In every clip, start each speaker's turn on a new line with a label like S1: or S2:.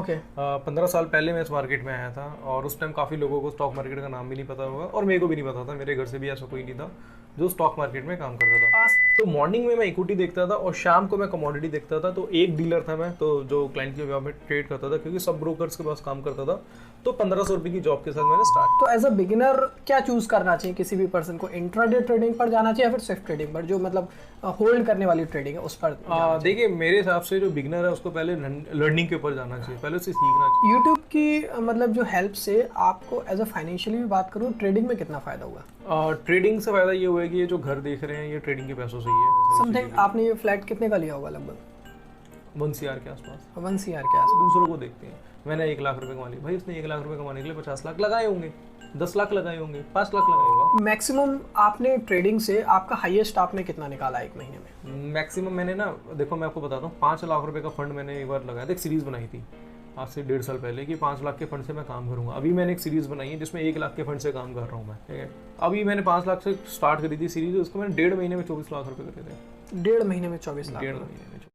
S1: Okay
S2: 15 साल पहले मैं इस मार्केट में आया था और उस टाइम काफ़ी लोगों को स्टॉक मार्केट का नाम भी नहीं पता होगा और मेरे को भी नहीं पता था, मेरे घर से भी ऐसा कोई नहीं था जो स्टॉक मार्केट में काम करता था। तो मॉर्निंग में मैं इक्विटी देखता था और शाम को मैं कमोडिटी देखता था। तो एक डीलर था मैं, तो जो क्लाइंट के व्यवहार में ट्रेड करता था, क्योंकि सब ब्रोकर्स के पास काम करता था। तो 1500 रुपये की जॉब के साथ मैंने स्टार्ट।
S1: तो एज अ बिगिनर क्या चूज करना चाहिए किसी भी पर्सन को, इंट्राडे ट्रेडिंग पर जाना चाहिए या फिर स्विफ्ट ट्रेडिंग पर, जो मतलब होल्ड करने वाली ट्रेडिंग है उस पर?
S2: देखिए, मेरे हिसाब से जो बिगिनर है उसको पहले लर्निंग के ऊपर जाना चाहिए, पहले उसे सीखना चाहिए।
S1: यूट्यूब की मतलब जो हेल्प से आपको एज अ फाइनेंशियली भी बात करूँ, ट्रेडिंग में कितना फायदा हुआ?
S2: ट्रेडिंग से फायदा ये हुआ है कि ये जो घर देख रहे हैं ये ट्रेडिंग के पैसों से ही है।
S1: समथिंग आपने ये फ्लैट कितने का लिया होगा? लगभग
S2: 1 CR के आसपास।
S1: 1 CR के आसपास।
S2: दूसरों को देखते हैं, मैंने 1 लाख रुपए कमा लिए, भाई उसने 1 लाख रुपए कमाने के लिए 50 लाख लगाए होंगे, 10 लाख लगाए होंगे, 5 लाख लगाए होगा।
S1: मैक्सिमम आपने ट्रेडिंग से आपका हाईएस्ट आपने कितना निकाला एक महीने में?
S2: मैक्सिमम मैंने ना, देखो मैं आपको बताता हूँ, 5 लाख रुपए का फंड मैंने एक बार लगाया था। एक सीरीज बनाई थी आज से 1.5 साल पहले कि 5 लाख के फंड से मैं काम करूंगा। अभी मैंने एक सीरीज बनाई है जिसमें 1 लाख के फंड से काम कर रहा हूँ मैं, ठीक है। अभी मैंने 5 लाख से स्टार्ट करी थी सीरीज, उसको मैंने 1.5 महीने में 24 लाख रुपए करे थे।
S1: 1.5 महीने में 24 लाख?
S2: 1.5 महीने में।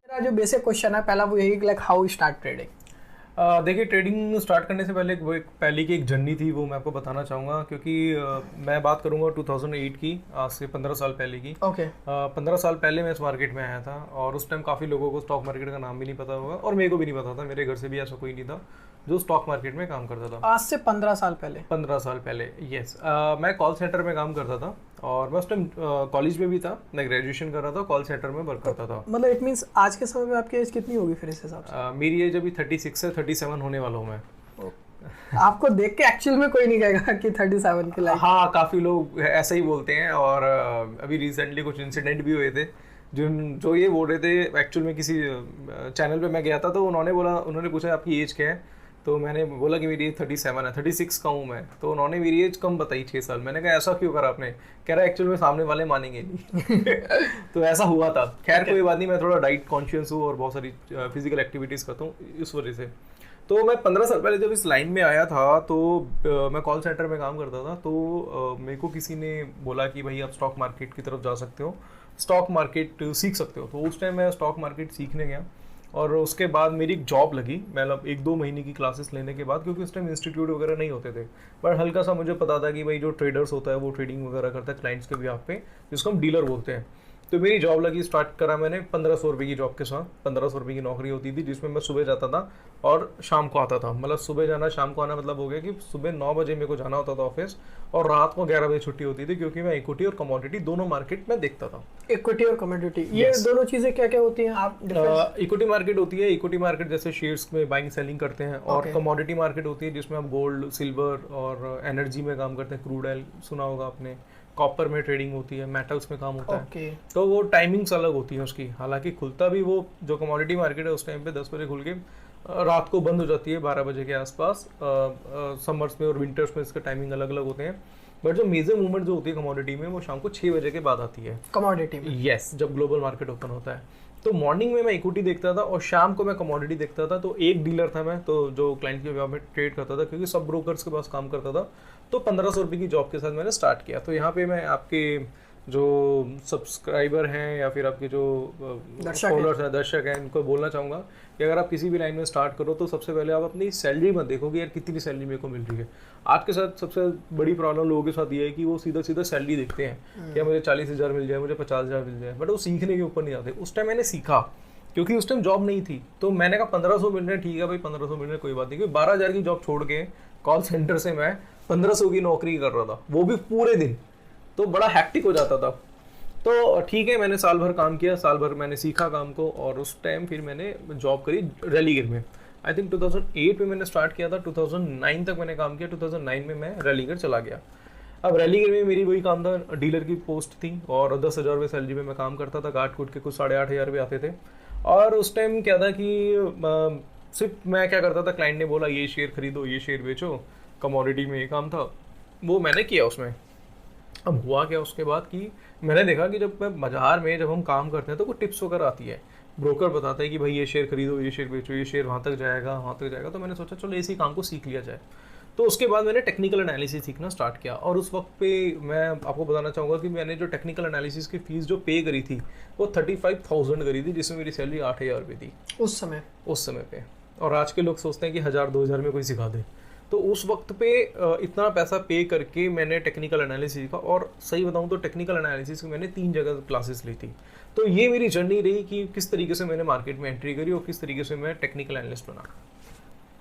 S1: मेरा जो बेसिक क्वेश्चन है पहला वो यही, लाइक हाउ स्टार्ट ट्रेडिंग।
S2: देखिए, ट्रेडिंग स्टार्ट करने से पहले वो एक पहले की एक जर्नी थी, वो मैं आपको बताना चाहूँगा। क्योंकि मैं बात करूँगा 2008 की, आज से 15 साल पहले की।
S1: ओके
S2: 15 साल पहले मैं इस मार्केट में आया था और उस टाइम काफ़ी लोगों को स्टॉक मार्केट का नाम भी नहीं पता होगा और मेरे को भी नहीं पता था, मेरे घर से भी ऐसा कोई नहीं था जो स्टॉक मार्केट में काम करता था।
S1: आज से 15 साल पहले?
S2: 15 साल पहले, यस। मैं कॉल सेंटर में काम करता था और मैं उस टाइम कॉलेज में भी था, मैं ग्रेजुएशन कर रहा था, कॉल सेंटर में वर्क करता था।
S1: मतलब इट मींस आज के समय में आपकी एज कितनी होगी फिर इस हिसाब से?
S2: मेरी एज अभी 36 से 37 होने वाला हूँ मैं।
S1: आपको देख के एक्चुअल में कोई नहीं कहेगा कि 37 के लाइक।
S2: हाँ, काफ़ी लोग ऐसा ही बोलते हैं और अभी रिसेंटली कुछ इंसिडेंट भी हुए थे जो ये बोल रहे थे। एक्चुअल में किसी चैनल पे मैं गया था तो उन्होंने पूछा आपकी एज क्या है, तो मैंने बोला कि मेरी एज 37 है, 36 का हूँ मैं। तो उन्होंने मेरी एज कम बताई, 6 साल। मैंने कहा ऐसा क्यों करा आपने? कह रहा एक्चुअल में सामने वाले मानेंगे नहीं। तो ऐसा हुआ था। खैर कोई बात नहीं, मैं थोड़ा डाइट कॉन्शियस हूँ और बहुत सारी फिजिकल एक्टिविटीज़ करता हूँ, इस वजह से। तो मैं 15 साल पहले जब इस लाइन में आया था तो मैं कॉल सेंटर में काम करता था। तो मेरे को किसी ने बोला कि भाई आप स्टॉक मार्केट की तरफ जा सकते हो, स्टॉक मार्केट सीख सकते हो। तो उस टाइम मैं स्टॉक मार्केट सीखने गया और उसके बाद मेरी एक जॉब लगी, मतलब 1-2 महीने की क्लासेस लेने के बाद, क्योंकि उस टाइम इंस्टीट्यूट वगैरह नहीं होते थे। पर हल्का सा मुझे पता था कि भाई जो ट्रेडर्स होता है वो ट्रेडिंग वगैरह करता है क्लाइंट्स के बिहाफ पे, जिसको हम डीलर बोलते हैं। तो मेरी जॉब लगी, स्टार्ट करा मैंने 1500 रुपये की जॉब के साथ। 1500 रुपये की नौकरी होती थी जिसमें मैं सुबह जाता था और शाम को आता था। मतलब सुबह जाना शाम को आना, मतलब हो गया कि सुबह 9 बजे मेरे को जाना होता था ऑफिस और रात को 11 बजे छुट्टी होती थी, क्योंकि मैं इक्विटी और कमोडिटी दोनों मार्केट में देखता था।
S1: इक्विटी और कमोडिटी, ये दोनों चीजें क्या क्या होती हैं आप?
S2: इक्विटी मार्केट होती है, इक्विटी मार्केट जैसे शेयर्स में बाइंग सेलिंग करते हैं, और कमोडिटी मार्केट होती है जिसमें हम गोल्ड, सिल्वर और एनर्जी में काम करते हैं। क्रूड ऑयल सुना होगा आपने, कॉपर में ट्रेडिंग होती है, मेटल्स में काम होता है। तो वो टाइमिंग्स अलग होती है उसकी। हालांकि खुलता भी वो जो कमोडिटी मार्केट है उस टाइम पे 10 बजे खुल के रात को बंद हो जाती है 12 बजे के आसपास। समर्स में और विंटर्स में इसके टाइमिंग अलग अलग होते हैं। बट जो मेजर मूवमेंट जो होती है कमोडिटी में वो शाम को 6 बजे के बाद आती है,
S1: कमोडिटी में।
S2: यस, जब ग्लोबल मार्केट ओपन होता है। तो मॉर्निंग में मैं इक्विटी देखता था और शाम को मैं कमोडिटी देखता था। तो एक डीलर था मैं, तो जो क्लाइंट के व्यवहार में ट्रेड करता था, क्योंकि सब ब्रोकर्स के पास काम करता था। तो 1500 रुपये की जॉब के साथ मैंने स्टार्ट किया। तो यहाँ पे मैं आपके जो सब्सक्राइबर हैं या फिर आपके जो फॉलोअर्स हैं, दर्शक हैं, इनको बोलना चाहूँगा कि अगर आप किसी भी लाइन में स्टार्ट करो तो सबसे पहले आप अपनी सैलरी मत देखो कि यार कितनी सैलरी मेरे को मिल रही है। आज के साथ सबसे बड़ी प्रॉब्लम लोगों के साथ ये है कि वो सीधा सीधा सैलरी देखते हैं कि मुझे 40,000 मिल जाए, मुझे 50,000 मिल जाए, बट वो सीखने के ऊपर नहीं जाते। उस टाइम मैंने सीखा क्योंकि उस टाइम जॉब नहीं थी। तो मैंने कहा 1500 मिल रहे हैं, ठीक है भाई 1500 मिल रहे हैं, कोई बात नहीं। क्योंकि 12,000 की जॉब छोड़ के कॉल सेंटर से मैं 1500 की नौकरी कर रहा था, वो भी पूरे दिन। तो बड़ा हैक्टिक हो जाता था। तो ठीक है, मैंने साल भर काम किया, साल भर मैंने सीखा काम को, और उस टाइम फिर मैंने जॉब करी रैलीगिर में। आई थिंक 2008 में मैंने स्टार्ट किया था, 2009 तक मैंने काम किया। 2009 में मैं रैलीगिर चला गया। अब रैलीगिर में मेरी वही काम था, डीलर की पोस्ट थी और 10,000 रुपये सैलरी में मैं काम करता था। काट कूट के कुछ 8,500 रुपये आते थे। और उस टाइम क्या था कि सिर्फ मैं क्या करता था, क्लाइंट ने बोला ये शेयर खरीदो, ये शेयर बेचो, कमोडिटी में ये काम था, वो मैंने किया उसमें। अब हुआ क्या उसके बाद कि मैंने देखा कि जब मैं बाजार में जब हम काम करते हैं तो कुछ टिप्स वगैरह आती है, ब्रोकर बताता है कि भाई ये शेयर खरीदो, ये शेयर बेचो, ये शेयर वहाँ तक जाएगा, वहाँ तक जाएगा। तो मैंने सोचा चलो इसी काम को सीख लिया जाए। तो उसके बाद मैंने टेक्निकल एनालिसिस सीखना स्टार्ट किया, और उस वक्त पे मैं आपको बताना चाहूँगा कि मैंने जो टेक्निकल एनालिसिस की फ़ीस जो पे करी थी वो 35,000 करी थी, जिसमें मेरी सैलरी 8,000 रुपये थी उस समय पे। और आज के लोग सोचते हैं कि 1,000-2,000 में कोई सिखा दे। तो उस वक्त पे इतना पैसा पे करके मैंने टेक्निकल एनालिसिस सीखा, और सही बताऊँ तो टेक्निकल एनालिसिस की मैंने 3 जगह क्लासेस ली थी। तो ये मेरी जर्नी रही कि किस तरीके से मैंने मार्केट में एंट्री करी और किस तरीके से मैं टेक्निकल एनालिस्ट बना।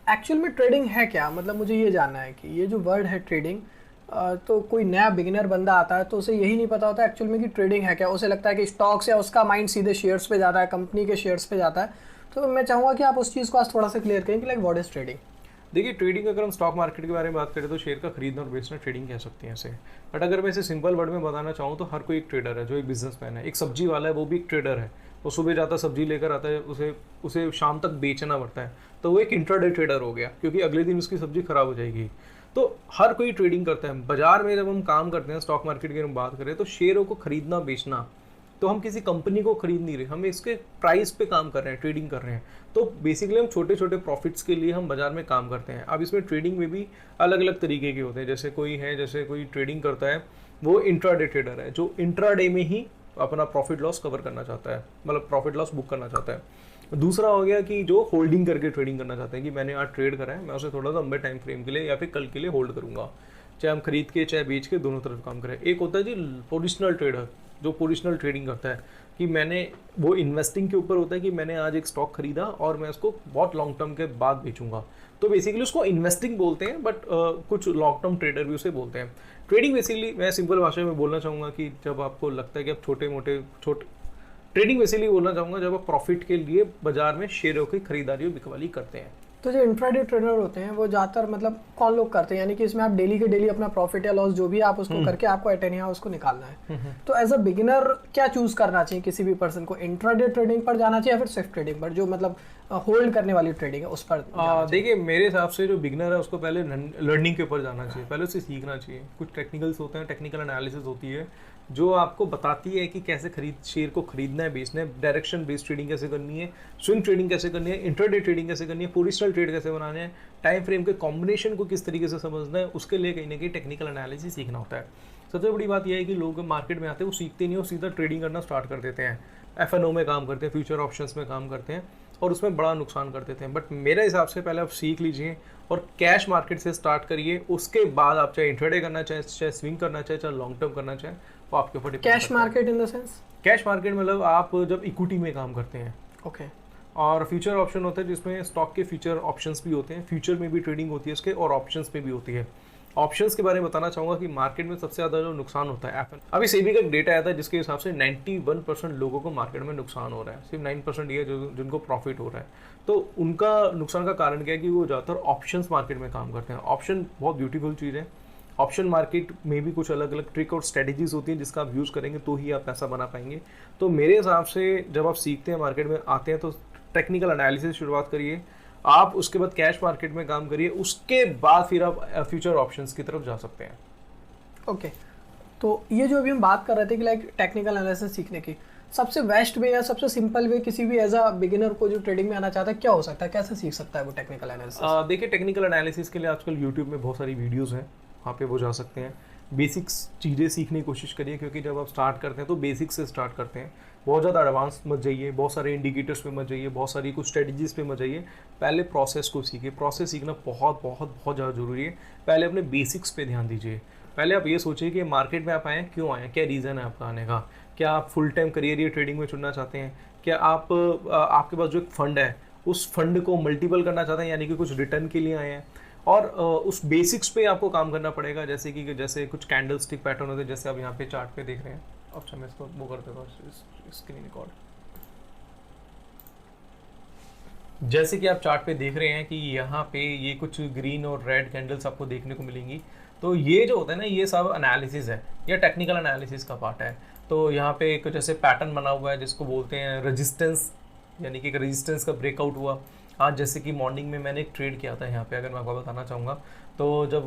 S1: एक्चुअल में ट्रेडिंग है क्या? मतलब मुझे ये जानना है कि ये जो वर्ड है ट्रेडिंग, तो कोई नया बिगिनर बंदा आता है तो उसे यही नहीं पता होता एक्चुअल में कि ट्रेडिंग है क्या। उसे लगता है कि स्टॉक्स, या उसका माइंड सीधे शेयर्स पे जाता है, कंपनी के शेयर्स पे जाता है। तो मैं चाहूँगा कि आप उस चीज़ को आज थोड़ा सा क्लियर करें कि लाइक व्हाट इज़ ट्रेडिंग।
S2: देखिए, ट्रेडिंग अगर हम स्टॉक मार्केट के बारे में बात करें तो शेयर का खरीदना और बेचना ट्रेडिंग कह सकते हैं इसे। बट अगर मैं इसे सिंपल वर्ड में बताना चाहूँ तो हर कोई एक ट्रेडर है, जो एक बिजनेसमैन है। एक सब्जी वाला है, वो भी एक ट्रेडर है। वो सुबह जाता है, सब्जी लेकर आता है, उसे शाम तक बेचना पड़ता है, तो वो एक इंट्राडे ट्रेडर हो गया, क्योंकि अगले दिन उसकी सब्जी खराब हो जाएगी। तो हर कोई ट्रेडिंग करता है। बाजार में जब हम काम करते हैं, स्टॉक मार्केट की हम बात करें तो शेयरों को खरीदना बेचना, तो हम किसी कंपनी को खरीद नहीं रहे, हम इसके प्राइस पे काम कर रहे हैं, ट्रेडिंग कर रहे हैं। तो बेसिकली हम छोटे छोटे प्रॉफिट्स के लिए हम बाजार में काम करते हैं। अब इसमें ट्रेडिंग में भी अलग अलग तरीके के होते हैं। जैसे कोई ट्रेडिंग करता है, वो इंट्राडे ट्रेडर है, जो इंट्राडे में ही अपना प्रॉफिट लॉस कवर करना चाहता है, मतलब प्रॉफिट लॉस बुक करना चाहता है। दूसरा हो गया कि जो होल्डिंग करके ट्रेडिंग करना चाहते हैं कि मैंने आज ट्रेड करा है, मैं उसे थोड़ा सा लंबे टाइम फ्रेम के लिए या फिर कल के लिए होल्ड करूंगा, चाहे हम खरीद के चाहे बेच के, दोनों तरफ काम करें। एक होता है जी पोजिशनल ट्रेडर, जो पोजिशनल ट्रेडिंग करता है कि वो इन्वेस्टिंग के ऊपर होता है कि मैंने आज एक स्टॉक खरीदा और मैं उसको बहुत लॉन्ग टर्म के बाद बेचूंगा। तो बेसिकली उसको इन्वेस्टिंग बोलते हैं, बट कुछ लॉन्ग टर्म ट्रेडर भी उसे बोलते हैं। ट्रेडिंग बेसिकली मैं सिंपल भाषा में बोलना चाहूँगा कि जब आपको लगता है कि आप ट्रेडिंग बेसिकली बोलना चाहूँगा जब आप प्रॉफिट के लिए बाजार में शेयरों की खरीदारी और बिकवाली करते हैं।
S1: तो जो इंट्राडे ट्रेडर होते हैं वो ज़्यादातर मतलब कौन लोग करते हैं, यानी कि इसमें आप डेली के डेली अपना प्रॉफिट या लॉस जो भी आप उसको करके आपको एट एनी हाउ उसको निकालना है। तो एज अ बिगिनर क्या चूज करना चाहिए किसी भी पर्सन को? इंट्राडे ट्रेडिंग पर जाना चाहिए या फिर स्विफ्ट ट्रेडिंग पर, जो मतलब होल्ड करने वाली ट्रेडिंग है उस पर?
S2: देखिए, मेरे हिसाब से जो बिगिनर है उसको पहले लर्निंग के ऊपर जाना चाहिए, पहले उसे सीखना चाहिए। कुछ टेक्निकल्स होते हैं, टेक्निकल एनालिसिस होती है जो आपको बताती है कि कैसे शेयर को खरीदना है, बेचना है, डायरेक्शन बेस्ड ट्रेडिंग कैसे करनी है, स्विंग ट्रेडिंग कैसे करनी है, इंट्राडे ट्रेडिंग कैसे करनी है, पोजिशनल ट्रेड कैसे बनाने हैं, टाइम फ्रेम के कॉम्बिनेशन को किस तरीके से समझना है, उसके लिए कहीं ना कहीं टेक्निकल एनालिसिस सीखना होता है। सबसे बड़ी बात यह है कि लोग मार्केट में आते हैं, वो सीखते नहीं, वो सीधा ट्रेडिंग करना स्टार्ट कर देते हैं, FNO में काम करते हैं, फ्यूचर ऑप्शंस में काम करते हैं और उसमें बड़ा नुकसान कर देते हैं। बट मेरे हिसाब से पहले आप सीख लीजिए और कैश मार्केट से स्टार्ट करिए। उसके बाद आप चाहे इंट्राडे करना चाहे स्विंग करना चाहे लॉन्ग टर्म करना चाहे, वो आपके ऊपर depend.
S1: Cash market in the sense?
S2: Cash market मतलब आप जब इक्विटी में काम करते हैं।
S1: ओके।
S2: और फ्यूचर ऑप्शन होता है जिसमें स्टॉक के फ्यूचर ऑप्शंस भी होते हैं, फ्यूचर में भी ट्रेडिंग होती है इसके, और ऑप्शंस में भी होती है। ऑप्शंस के बारे में बताना चाहूँगा कि मार्केट में सबसे ज़्यादा जो नुकसान होता है, अभी सेबी का डेटा आया था जिसके हिसाब से 91% लोगों को मार्केट में नुकसान हो रहा है, सिर्फ 9% ये जिनको प्रॉफिट हो रहा है। तो उनका नुकसान का कारण क्या है कि वो ज़्यादातर ऑप्शंस मार्केट में काम करते हैं। ऑप्शन बहुत ब्यूटीफुल चीज़ है। ऑप्शन मार्केट में भी कुछ अलग अलग ट्रिक और स्ट्रेटजीज होती हैं जिसका आप यूज़ करेंगे तो ही आप पैसा बना पाएंगे। तो मेरे हिसाब से जब आप सीखते हैं, मार्केट में आते हैं, तो टेक्निकल एनालिसिस शुरुआत करिए आप, उसके बाद कैश मार्केट में काम करिए, उसके बाद फिर आप फ्यूचर ऑप्शंस की तरफ जा सकते हैं।
S1: ओके। तो ये जो अभी हम बात कर रहे थे कि लाइक टेक्निकल एनालिसिस सीखने की सबसे बेस्ट वे या सबसे सिंपल वे किसी भी एज अ बिगिनर को जो ट्रेडिंग में आना चाहता है क्या हो सकता है, कैसे सीख सकता है वो टेक्निकल एनालिसिस?
S2: देखिए, टेक्निकल एनालिसिस के लिए आजकल यूट्यूब में बहुत सारी वीडियोज़ हैं, वहाँ पे वो जा सकते हैं। बेसिक्स चीज़ें सीखने की कोशिश करिए, क्योंकि जब आप स्टार्ट करते हैं तो बेसिक्स से स्टार्ट करते हैं। बहुत ज़्यादा एडवांस मत जाइए, बहुत सारे इंडिकेटर्स पे मत जाइए, बहुत सारी कुछ स्ट्रेटजीज पे मत जाइए। पहले प्रोसेस को सीखिए। प्रोसेस सीखना बहुत बहुत बहुत ज़्यादा ज़रूरी है। पहले अपने बेसिक्स पे ध्यान दीजिए। पहले आप ये सोचिए कि मार्केट में आप आए, क्यों आए, क्या रीज़न है आपका आने का। क्या आप फुल टाइम करियर या ट्रेडिंग में चुनना चाहते हैं? क्या आप आपके पास जो एक फंड है उस फंड को मल्टीपल करना चाहते हैं, यानी कि कुछ रिटर्न के लिए आए हैं? और उस बेसिक्स पे आपको काम करना पड़ेगा। जैसे कुछ कैंडल स्टिक पैटर्न होते हैं, जैसे आप यहाँ पे चार्ट पे देख रहे हैं। अच्छा, मैं इसको वो कर देता हूँ, स्क्रीन रिकॉर्ड। जैसे कि आप चार्ट पे देख रहे हैं कि यहाँ पे ये कुछ ग्रीन और रेड कैंडल्स आपको देखने को मिलेंगी। तो ये जो होता है ना, ये सब एनालिसिस है, ये टेक्निकल एनालिसिस का पार्ट है। तो यहाँ पे एक जैसे पैटर्न बना हुआ है जिसको बोलते हैं रेजिस्टेंस, यानी कि रेजिस्टेंस का ब्रेकआउट हुआ। आज जैसे कि मॉर्निंग में मैंने एक ट्रेड किया था यहाँ पे, अगर मैं आपको बताना चाहूँगा, तो जब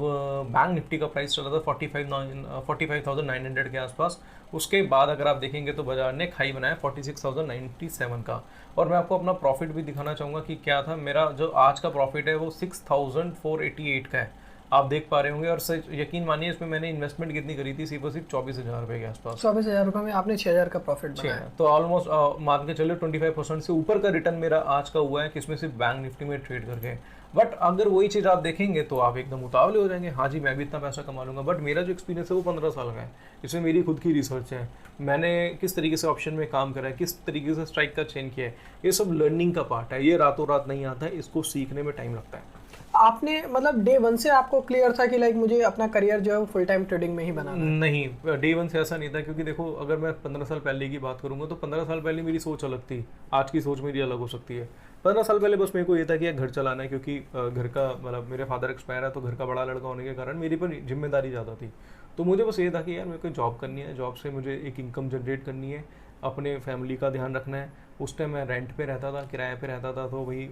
S2: बैंक निफ्टी का प्राइस चला था 45,900 के आसपास, उसके बाद अगर आप देखेंगे तो बाजार ने हाई बनाया 46,097 का। और मैं आपको अपना प्रॉफिट भी दिखाना चाहूँगा कि क्या था। मेरा जो आज का प्रॉफिट है वो 6,488 का है। आप देख पा रहे होंगे। और सच यकीन मानिए इसमें मैंने इन्वेस्टमेंट कितनी करी थी, सिर्फ और सिर्फ 24,000 रुपये के आसपास।
S1: 24,000 रुपये में आपने 6,000 का प्रॉफिट बनाया।
S2: तो ऑलमोस्ट मान के चलो 25% से ऊपर का रिटर्न मेरा आज का हुआ है, किसमें सिर्फ बैंक निफ्टी में ट्रेड करके। बट अगर वही चीज़ आप देखेंगे तो आप एकदम उतावले हो जाएंगे, हाँ जी मैं भी इतना पैसा कमा लूँगा। बट मेरा जो एक्सपीरियंस है वो 15 साल का है, इसमें मेरी खुद की रिसर्च है, मैंने किस तरीके से ऑप्शन में काम करा है, किस तरीके से स्ट्राइक का चेंज किया है, ये सब लर्निंग का पार्ट है। ये रातों रात नहीं आता है, इसको सीखने में टाइम लगता है।
S1: आपने मतलब डे 1 से आपको क्लियर था कि लाइक मुझे अपना करियर जो है वो फुल टाइम ट्रेडिंग में ही बनाना है?
S2: नहीं, डे 1 से ऐसा नहीं था, क्योंकि देखो अगर मैं 15 साल पहले की बात करूंगा तो 15 साल पहले मेरी सोच अलग थी, आज की सोच मेरी अलग हो सकती है। 15 साल पहले बस मेरे को ये था कि यार घर चलाना है, क्योंकि घर का मतलब मेरे फादर एक्सपायर है, तो घर का बड़ा लड़का होने के कारण मेरे पर जिम्मेदारी ज़्यादा थी। तो मुझे बस ये था कि यार मेरे को जॉब करनी है, जॉब से मुझे एक इनकम जनरेट करनी है, अपने फैमिली का ध्यान रखना है। उस टाइम मैं रेंट पे रहता था, किराए पे रहता था, तो वही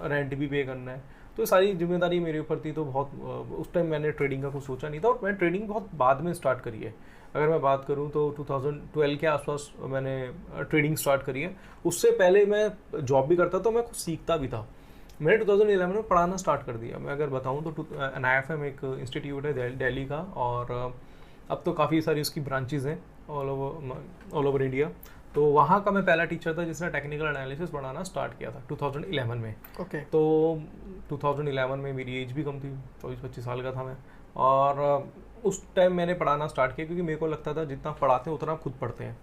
S2: रेंट भी पे करना है, तो सारी जिम्मेदारी मेरे ऊपर थी। तो बहुत उस टाइम मैंने ट्रेडिंग का कुछ सोचा नहीं था, और मैं ट्रेडिंग बहुत बाद में स्टार्ट करी है। अगर मैं बात करूं तो 2012 के आसपास मैंने ट्रेडिंग स्टार्ट करी है। उससे पहले मैं जॉब भी करता था, तो मैं कुछ सीखता भी था। मैंने 2011 में पढ़ाना स्टार्ट कर दिया। मैं अगर बताऊं तो NIFM एक इंस्टीट्यूट है दिल्ली का, और अब तो काफ़ी सारी उसकी ब्रांचेज़ हैं ऑल ओवर इंडिया। तो वहाँ का मैं पहला टीचर था जिसने टेक्निकल एनालिसिस पढ़ाना स्टार्ट किया था 2011 में।
S1: ओके।
S2: तो 2011 में मेरी एज भी कम थी, 24-25 साल का था मैं, और उस टाइम मैंने पढ़ाना स्टार्ट किया, क्योंकि मेरे को लगता था जितना पढ़ाते हैं उतना खुद पढ़ते हैं।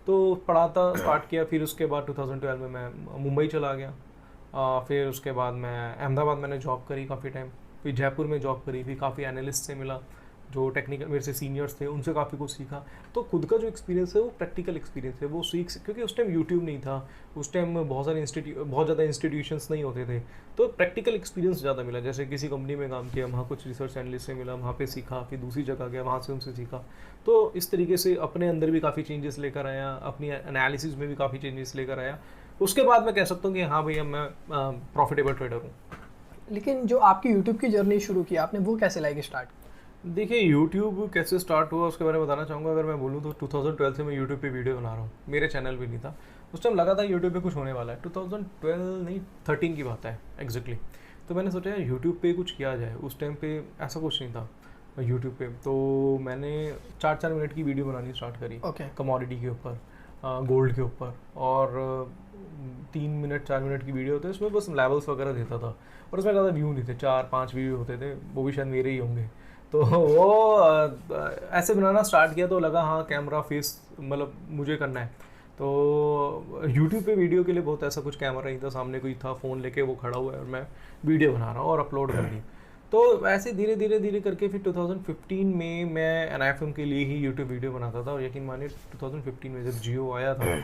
S2: तो पढ़ाता स्टार्ट किया। फिर उसके बाद 2012 में मैं मुंबई चला गया। फिर उसके बाद मैं अहमदाबाद मैंने जॉब करी काफ़ी टाइम, फिर जयपुर में जॉब करी, फिर काफ़ी एनालिस्ट से मिला जो टेक्निकल मेरे से सीनियर्स थे, उनसे काफ़ी कुछ सीखा। तो खुद का जो एक्सपीरियंस है वो प्रैक्टिकल एक्सपीरियंस है, वो क्योंकि उस टाइम यूट्यूब नहीं था, उस टाइम बहुत ज़्यादा इंस्टीट्यूशंस नहीं होते थे, तो प्रैक्टिकल एक्सपीरियंस ज़्यादा मिला। जैसे किसी कंपनी में काम किया, वहाँ कुछ रिसर्च एनालिस्ट से मिला, वहाँ पे सीखा, फिर दूसरी जगह गया, वहाँ से उनसे सीखा। तो इस तरीके से अपने अंदर भी काफ़ी चेंजेस लेकर आया, अपनी एनालिसिस में भी काफ़ी चेंजेस लेकर आया। उसके बाद मैं कह सकता हूँ कि हाँ भैया मैं प्रॉफिटेबल ट्रेडर हूँ।
S1: लेकिन जो आपकी यूट्यूब की जर्नी शुरू की आपने, वो कैसे लाइक स्टार्ट?
S2: देखिए यूट्यूब कैसे स्टार्ट हुआ उसके बारे में बताना चाहूँगा। अगर मैं बोलूँ तो 2012 से मैं यूट्यूब पे वीडियो बना रहा हूँ, मेरे चैनल भी नहीं था उस टाइम। लगा था यूट्यूब पे कुछ होने वाला है, 2012 नहीं 13 की बात है एग्जैक्टली। तो मैंने सोचा यार यूट्यूब पे कुछ किया जाए। उस टाइम पे ऐसा कुछ नहीं था यूट्यूब पे, तो मैंने 4-4 मिनट की वीडियो बनानी स्टार्ट करी। कमोडिटी के ऊपर, गोल्ड के ऊपर, और 3 मिनट 4 मिनट की वीडियो होते, उसमें बस लेवल्स वगैरह देता था, और उसमें ज़्यादा व्यू नहीं थे, 4-5 वीडियो होते थे, वो भी शायद मेरे ही होंगे। तो वो ऐसे बनाना स्टार्ट किया, तो लगा हाँ कैमरा फेस मतलब मुझे करना है। तो यूट्यूब पे वीडियो के लिए बहुत ऐसा कुछ कैमरा नहीं था, सामने कोई था फ़ोन लेके वो खड़ा हुआ है और मैं वीडियो बना रहा हूँ और अपलोड कर दी। तो ऐसे धीरे धीरे करके फिर 2015 में मैं NIFM के लिए ही यूट्यूब वीडियो बनाता था। और यकीन मानिए 2015 में जब जियो आया था,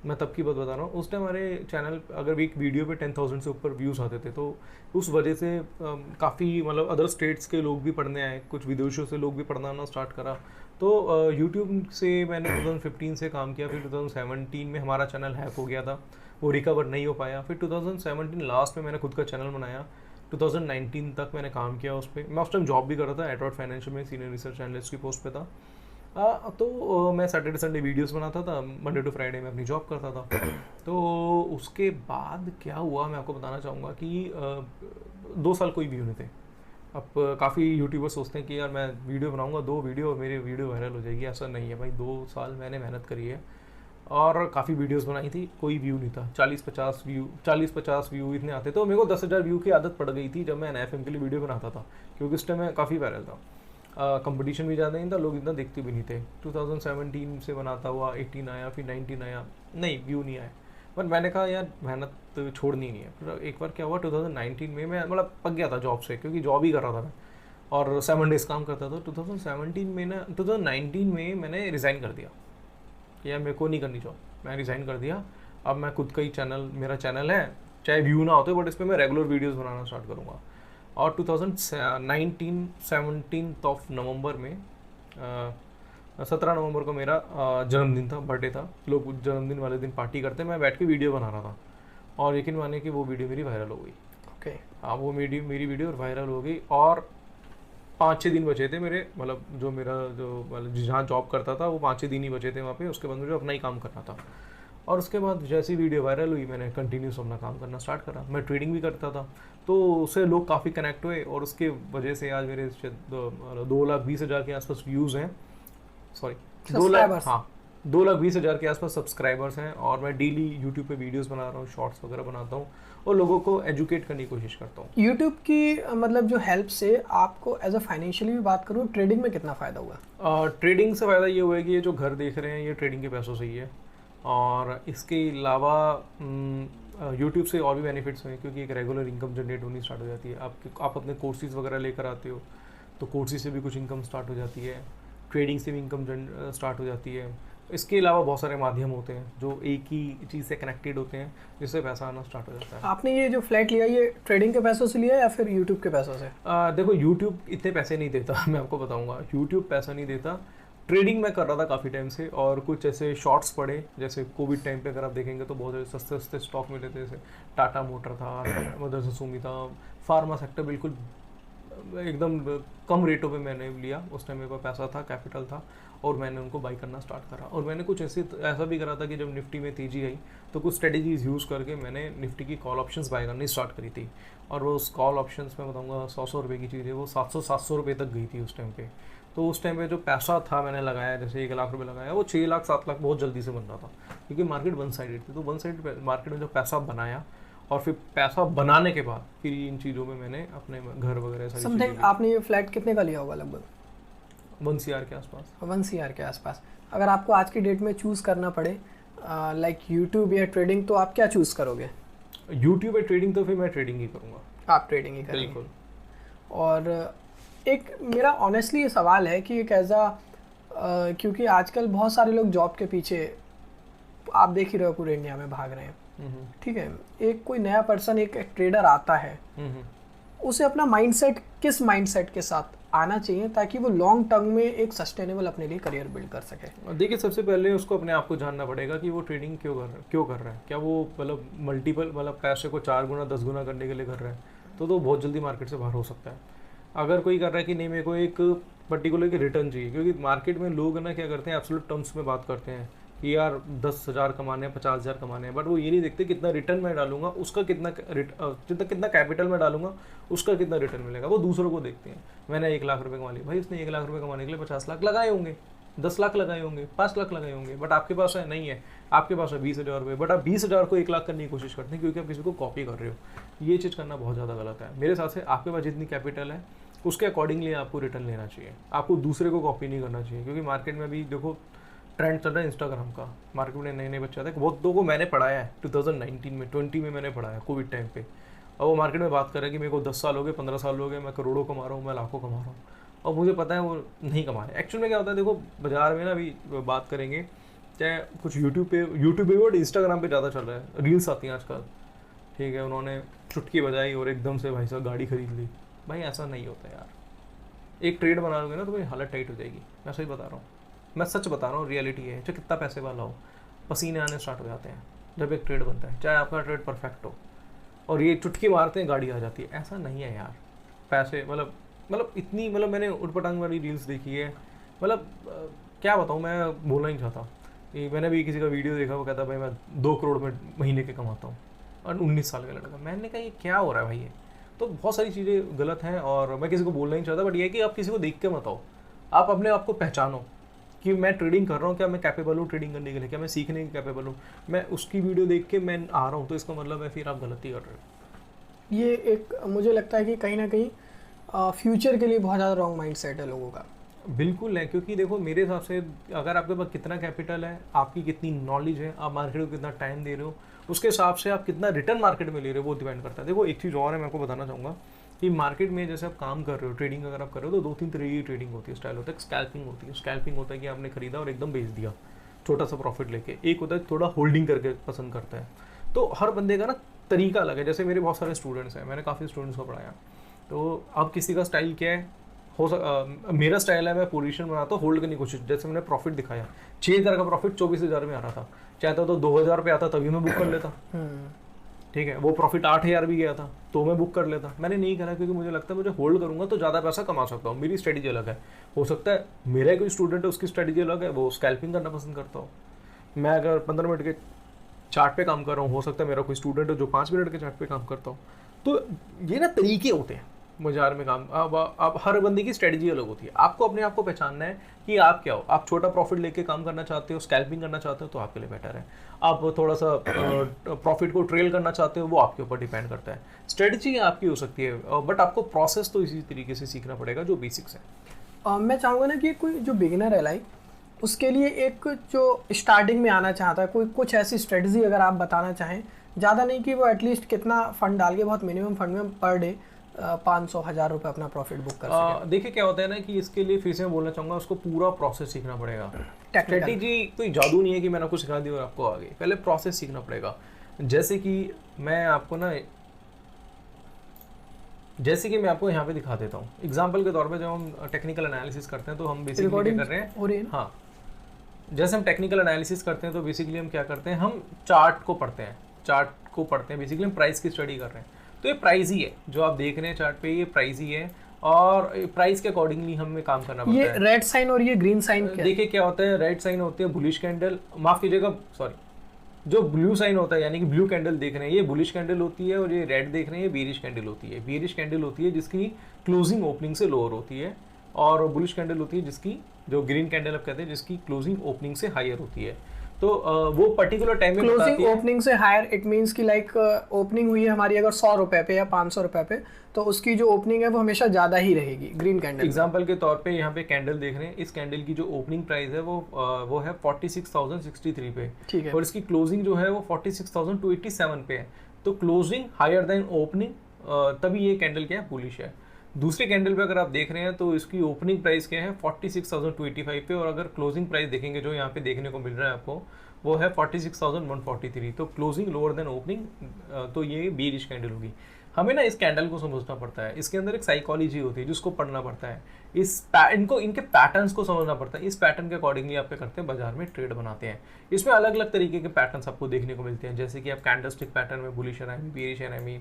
S2: मैं तब की बात बता रहा हूँ, उस टाइम हमारे चैनल अगर एक वीडियो पे 10,000 से ऊपर व्यूज़ आते थे, तो उस वजह से काफ़ी मतलब अदर स्टेट्स के लोग भी पढ़ने आए, कुछ विदेशों से लोग भी पढ़ना आना स्टार्ट करा। तो यूट्यूब से मैंने 2015 से काम किया। फिर 2017 में हमारा चैनल हैक हो गया था, वो रिकवर नहीं हो पाया। फिर 2017 लास्ट में मैंने खुद का चैनल बनाया। 2019 तक मैंने काम किया उस पर। मैं उस टाइम जॉब भी कर रहा था, एडवर्ड फाइनेंशियल में सीनियर रिसर्च एनालिस्ट की पोस्ट पे था। तो मैं सैटरडे संडे वीडियोस बनाता था, मंडे टू फ्राइडे में अपनी जॉब करता था। तो उसके बाद क्या हुआ मैं आपको बताना चाहूँगा कि 2 साल कोई व्यू नहीं थे। अब काफ़ी यूट्यूबर सोचते हैं कि यार मैं वीडियो बनाऊँगा 2 वीडियो और मेरी वीडियो वायरल हो जाएगी, ऐसा नहीं है भाई। 2 साल मैंने मेहनत करी है और काफ़ी वीडियोस बनाई थी, कोई व्यू नहीं था। 40-50 व्यू इतने आते, तो मेरे को 10,000 व्यू की आदत पड़ गई थी जब मैं NIFM के लिए वीडियो बनाता था, क्योंकि उस टाइम मैं काफ़ी वायरल था। कंपटीशन भी ज़्यादा नहीं था, लोग इतना देखते भी नहीं थे। 2017 से बनाता हुआ 18 आया, फिर 19 आया, नहीं व्यू नहीं आया। बट मैंने कहा यार मेहनत छोड़नी नहीं है। फिर एक बार क्या हुआ 2019 में मैं मतलब पक गया था जॉब से, क्योंकि जॉब ही कर रहा था मैं और 7 डेज़ काम करता था। 2019 में मैंने रिज़ाइन कर दिया कि यार मेरे को नहीं करनी जॉब, मैं रिज़ाइन कर दिया। अब मैं खुद का ही चैनल, मेरा चैनल है, चाहे व्यू ना होते बट इस पर मैं रेगुलर वीडियोज़ बनाना स्टार्ट करूँगा। और 17 ऑफ नवंबर में 17 नवंबर को मेरा जन्मदिन था, बर्थडे था। लोग जन्मदिन वाले दिन पार्टी करते, मैं बैठ के वीडियो बना रहा था और यकीन मानिए कि वो वीडियो मेरी वायरल हो गई।
S1: ओके।
S2: हाँ, वो मेरी वीडियो वायरल हो गई और 5-6 दिन बचे थे मेरे, मतलब मतलब जहाँ जॉब करता था वो 5-6 दिन ही बचे थे वहाँ पे। उसके बाद मुझे अपना ही काम करना था और उसके बाद जैसी वीडियो वायरल हुई मैंने कंटिन्यूस अपना काम करना स्टार्ट करा। मैं ट्रेडिंग भी करता था, तो उससे लोग काफ़ी कनेक्ट हुए और उसके वजह से आज मेरे 2,20,000 के आसपास व्यूज़ हैं, सॉरी
S1: Subscribers।
S2: हाँ 2,20,000 के आसपास सब्सक्राइबर्स हैं। और मैं डेली यूट्यूब पे वीडियोस बना रहा हूँ, शॉर्ट्स वगैरह बनाता हूँ और लोगों को एजुकेट करने की कोशिश करता हूँ।
S1: यूट्यूब की मतलब जो हेल्प से आपको एज अ फाइनेंशियली भी बात करूँ, ट्रेडिंग में कितना फ़ायदा हुआ?
S2: ट्रेडिंग से फ़ायदा ये हुआ है कि ये जो घर देख रहे हैं ये ट्रेडिंग के पैसों से ही है। और इसके अलावा यूट्यूब से और भी बेनिफिट्स हैं, क्योंकि एक रेगुलर इनकम जनरेट होनी स्टार्ट हो जाती है। आप अपने कोर्सेज वगैरह लेकर आते हो तो कोर्सेज से भी कुछ इनकम स्टार्ट हो जाती है, ट्रेडिंग से भी इनकम स्टार्ट हो जाती है। इसके अलावा बहुत सारे माध्यम होते हैं जो एक ही चीज़ से कनेक्टेड होते हैं, जिससे पैसा आना स्टार्ट हो जाता है।
S1: आपने ये जो फ्लैट लिया ये ट्रेडिंग के पैसों से लिया या फिर यूट्यूब के पैसों से?
S2: देखो यूट्यूब इतने पैसे नहीं देता मैं आपको बताऊंगा, यूट्यूब पैसा नहीं देता। ट्रेडिंग मैं कर रहा था काफ़ी टाइम से, और कुछ ऐसे शॉर्ट्स पड़े, जैसे कोविड टाइम पे अगर आप देखेंगे तो बहुत सस्ते सस्ते स्टॉक मिले थे, जैसे टाटा मोटर था, मदरसा सुमिता, फार्मा सेक्टर बिल्कुल एकदम कम रेटों पे मैंने लिया। उस टाइम मेरे पास पैसा था, कैपिटल था, और मैंने उनको बाई करना स्टार्ट करा। और मैंने कुछ ऐसा भी करा था कि जब निफ्टी में तेजी आई तो कुछ स्ट्रेटजीज यूज़ करके मैंने निफ्टी की कॉल ऑप्शंस बाई करनी स्टार्ट करी थी। और वो उस कॉल ऑप्शंस में बताऊंगा 100 रुपये की चीज़ है, वो 700 रुपये तक गई थी उस टाइम पे। तो उस टाइम पे जो पैसा था मैंने लगाया, जैसे 1 लाख रुपये लगाया, वो 6 लाख 7 लाख बहुत जल्दी से बन रहा था, क्योंकि मार्केट वन साइडेड थी। तो वन साइड मार्केट में जो पैसा बनाया और फिर पैसा बनाने के बाद फिर इन चीज़ों में मैंने अपने घर वगैरह सारी
S1: समथिंग। आपने ये फ्लैट कितने का लिया होगा? लगभग
S2: 1 CR के आसपास।
S1: 1 CR के आसपास। अगर आपको आज की डेट में चूज़ करना पड़े लाइक यूट्यूब या ट्रेडिंग, तो आप क्या चूज़ करोगे?
S2: यूट्यूब या ट्रेडिंग? तो फिर मैं ट्रेडिंग ही करूँगा।
S1: आप ट्रेडिंग ही करेंगे?
S2: बिल्कुल।
S1: और एक मेरा ऑनेस्टली ये सवाल है कि एक ऐसा क्योंकि आजकल बहुत सारे लोग जॉब के पीछे, आप देख ही रहे हो, पूरे इंडिया में भाग रहे हैं, ठीक है। एक कोई नया पर्सन, एक ट्रेडर आता है, उसे अपना माइंडसेट किस माइंडसेट के साथ आना चाहिए ताकि वो लॉन्ग टर्म में एक सस्टेनेबल अपने लिए करियर बिल्ड कर सके?
S2: देखिए, सबसे पहले उसको अपने आप को जानना पड़ेगा कि वो ट्रेडिंग क्यों कर रहा है। क्या वो मतलब मल्टीपल मतलब पैसे को 4 गुना 10 गुना करने के लिए कर रहा है, तो बहुत जल्दी मार्केट से बाहर हो सकता है। अगर कोई कर रहा है कि नहीं, मेरे को एक पर्टिकुलर की रिटर्न चाहिए, क्योंकि मार्केट में लोग ना क्या करते हैं, एब्सोल्यूट टर्म्स में बात करते हैं कि यार 10,000 कमाने हैं, 50,000 कमाने हैं, बट वो ये नहीं देखते कितना रिटर्न मैं डालूंगा, उसका कितना कैपिटल मैं डालूंगा, उसका कितना रिटर्न मिलेगा। वो दूसरों को देखते हैं, मैंने 1 लाख रुपए कमा लिया, भाई उसने 1 लाख रुपए कमाने के लिए 50 लाख लगाए होंगे, 10 लाख लगाए होंगे, 5 लाख लगाए होंगे, बट आपके पास है नहीं है, आपके पास है 20,000 रुपये, बट आप 20,000 को 1 लाख करने की कोशिश करते हैं, क्योंकि आप किसी को कॉपी कर रहे हो। ये चीज़ करना बहुत ज़्यादा गलत है मेरे हिसाब से। आपके पास जितनी कैपिटल है उसके अकॉर्डिंगली आपको रिटर्न लेना चाहिए, आपको दूसरे को कॉपी नहीं करना चाहिए। क्योंकि मार्केट में भी देखो ट्रेंड चल रहा है इंस्टाग्राम का, मार्केट में नए नए बच्चे आते हैं, बहुत लोगों को मैंने पढ़ाया है 2019 में 20 में मैंने पढ़ाया कोविड टाइम पे। और वो मार्केट में बात कर रहे हैं कि मेरे को 10 साल हो गए, 15 साल हो गए, मैं करोड़ों कमा रहा हूँ, मैं लाखों कमा रहा हूँ, और मुझे पता है वो नहीं कमा रहे। एक्चुअल में क्या होता है, देखो बाजार में ना अभी बात करेंगे, चाहे कुछ यूट्यूब पे और इंस्टाग्राम पे ज़्यादा चल रहा है, रील्स आती हैं आजकल, ठीक है, उन्होंने चुटकी बजाई और एकदम से भाई साहब गाड़ी खरीद ली। भाई ऐसा नहीं होता यार, एक ट्रेड बना लोगे ना तो मेरी हालत टाइट हो जाएगी, मैं सही बता रहा हूँ, मैं सच बता रहा हूँ, रियलिटी है। चाहे कितना पैसे वाला हो, पसीने आने स्टार्ट हो जाते हैं जब एक ट्रेड बनता है, चाहे आपका ट्रेड परफेक्ट हो, और ये चुटकी मारते हैं गाड़ी आ जाती है। ऐसा नहीं है यार, पैसे मतलब इतनी मतलब मैंने उटपटांग वाली रील्स देखी है, मतलब क्या बताऊँ, मैं बोलना ही चाहता। मैंने भी किसी का वीडियो देखा, वो कहता भाई मैं 2 करोड़ में महीने के कमाता हूँ, और 19 साल का लड़का। मैंने कहा ये क्या हो रहा है भाई, ये तो बहुत सारी चीज़ें गलत हैं, और मैं किसी को बोलना नहीं चाहता, बट ये है कि आप किसी को देख के मत आओ, आप अपने आप को पहचानो कि मैं ट्रेडिंग कर रहा हूँ, क्या मैं कैपेबल हूँ ट्रेडिंग करने के लिए, क्या मैं सीखने की कैपेबल हूँ। मैं उसकी वीडियो देख के मैं आ रहा हूँ तो इसका मतलब है फिर आप गलती कर रहे हो।
S1: ये एक मुझे लगता है कि कहीं ना कहीं फ्यूचर के लिए बहुत ज़्यादा रॉन्ग माइंडसेट है लोगों का।
S2: बिल्कुल है, क्योंकि देखो मेरे हिसाब से अगर आपके पास कितना कैपिटल है, आपकी कितनी नॉलेज है, आप मार्केट को कितना टाइम दे रहे हो, उसके हिसाब से आप कितना रिटर्न मार्केट में ले रहे हो, वो डिपेंड करता है। देखो एक चीज़ और है, मैं आपको बताना चाहूँगा कि मार्केट में जैसे आप काम कर रहे हो, ट्रेडिंग अगर आप कर रहे हो, तो 2-3 तरह की ट्रेडिंग होती है, स्टाइल होता है, स्कैल्पिंग होती है। स्कैल्पिंग होता है कि आपने खरीदा और एकदम बेच दिया छोटा सा प्रॉफिट लेके। एक होता है थोड़ा होल्डिंग करके पसंद करता है। तो हर बंदे का ना तरीका अलग है। जैसे मेरे बहुत सारे स्टूडेंट्स हैं, मैंने काफ़ी स्टूडेंट्स को पढ़ाया, तो अब किसी का स्टाइल क्या है, मेरा स्टाइल है, मैं पोजीशन बनाता हूँ, होल्ड करने की कोशिश। जैसे मैंने प्रॉफिट दिखाया, 6,000 का प्रॉफिट 24,000 में आ रहा था, चाहता तो 2,000 पे आता तभी मैं बुक कर लेता, ठीक है। वो प्रॉफिट 8,000 भी गया था तो मैं बुक कर लेता। मैंने नहीं करा, क्योंकि मुझे लगता है मुझे होल्ड करूंगा तो ज़्यादा पैसा कमा सकता हूँ, मेरी स्ट्रेटजी अलग है। हो सकता है मेरा कोई स्टूडेंट है, उसकी स्ट्रेटजी अलग है, वो स्कैल्पिंग करना पसंद करता हो। मैं अगर 15 मिनट के चार्ट पे काम कर रहा हूँ, हो सकता है मेरा कोई स्टूडेंट हो जो 5 मिनट के चार्ट पे काम करता हूँ। तो ये ना तरीके होते हैं बाजार में काम। अब हर बंदे की स्ट्रेटजी अलग होती है। आपको अपने आप को पहचानना है कि आप क्या हो। आप छोटा प्रॉफिट लेके काम करना चाहते हो, स्कैल्पिंग करना चाहते हो, तो आपके लिए बेटर है। आप थोड़ा सा प्रॉफिट को ट्रेल करना चाहते हो, वो आपके ऊपर डिपेंड करता है। स्ट्रेटजी आपकी हो सकती है, बट आपको प्रोसेस तो इसी तरीके से सीखना पड़ेगा जो बेसिक्स है।
S1: मैं चाहूँगा ना कि कोई जो बिगिनर है लाइक उसके लिए एक जो स्टार्टिंग में आना चाहता है, कोई कुछ ऐसी स्ट्रेटजी अगर आप बताना चाहें, ज़्यादा नहीं कि वो एटलीस्ट कितना फंड डाल के, बहुत मिनिमम फंड में पर डे 500-1000 रुपये अपना प्रॉफिट बुक कर सके।
S2: देखिए क्या होता है ना कि इसके लिए फिर से मैं बोलना चाहूँगा, उसको पूरा प्रोसेस सीखना पड़ेगा। स्ट्रेटेजी कोई जादू नहीं है कि मैंने आपको सिखा दी और आपको आ गई, पहले प्रोसेस सीखना पड़ेगा। जैसे कि मैं आपको यहाँ पे दिखा देता हूँ एग्जाम्पल के तौर पे। जब हम टेक्निकल एनालिसिस करते हैं तो हम बेसिकली क्या कर रहे हैं, हाँ, जैसे हम टेक्निकल एनालिसिस करते हैं तो बेसिकली हम क्या करते हैं, हम चार्ट को पढ़ते हैं, बेसिकली हम प्राइस की स्टडी कर रहे हैं। तो ये प्राइस ही है जो आप देख रहे हैं चार्ट पे, ये प्राइस ही है और प्राइस के अकॉर्डिंगली हमें काम करना पड़ता है।
S1: ये रेड साइन और ये ग्रीन साइन
S2: देखिए क्या होता है, रेड साइन होती है बुलिश कैंडल, माफ कीजिएगा सॉरी, जो ब्लू साइन होता है यानी कि ब्लू कैंडल देख रहे हैं ये बुलिश कैंडल होती है, और ये रेड देख रहे हैं ये बेरिश कैंडल होती है। बेरिश कैंडल होती है जिसकी क्लोजिंग ओपनिंग से लोअर होती है, और बुलिश कैंडल होती है जिसकी, जो ग्रीन कैंडल आप कहते हैं, जिसकी क्लोजिंग ओपनिंग से हायर होती है। तो वो पर्टिकुलर टाइम में
S1: क्लोजिंग ओपनिंग से हायर, इट मींस कि लाइक ओपनिंग हुई है हमारी अगर 100 रुपए पे या 500 रुपए पे, तो उसकी जो ओपनिंग है वो हमेशा ज़्यादा ही रहेगी ग्रीन कैंडल।
S2: एग्जांपल के तौर पे यहाँ पे कैंडल देख रहे हैं, इस कैंडल की जो ओपनिंग प्राइस है वो है 46,063 पे,
S1: ठीक है,
S2: और इसकी क्लोजिंग जो है वो 46,287 पे है। तो क्लोजिंग हायर देन ओपनिंग, तभी ये कैंडल क्या है, बुलिश है। दूसरे कैंडल पे अगर आप देख रहे हैं तो इसकी ओपनिंग प्राइस क्या है 46,285 पे, और अगर क्लोजिंग प्राइस देखेंगे जो यहाँ पे देखने को मिल रहा है आपको, वो है 46,143। तो क्लोजिंग लोअर देन ओपनिंग, तो ये बेरिश कैंडल होगी। हमें ना इस कैंडल को समझना पड़ता है, इसके अंदर एक साइकोलॉजी होती है जिसको पढ़ना पड़ता है, इनके पैटर्न्स को समझना पड़ता है। इस पैटर्न के अकॉर्डिंगली आप क्या करते हैं, बाजार में ट्रेड बनाते हैं। इसमें अलग अलग तरीके के पैटर्न्स आपको देखने को मिलते हैं, जैसे कि आप कैंडलस्टिक पैटर्न में bullish एनएमई, bearish एनएमई,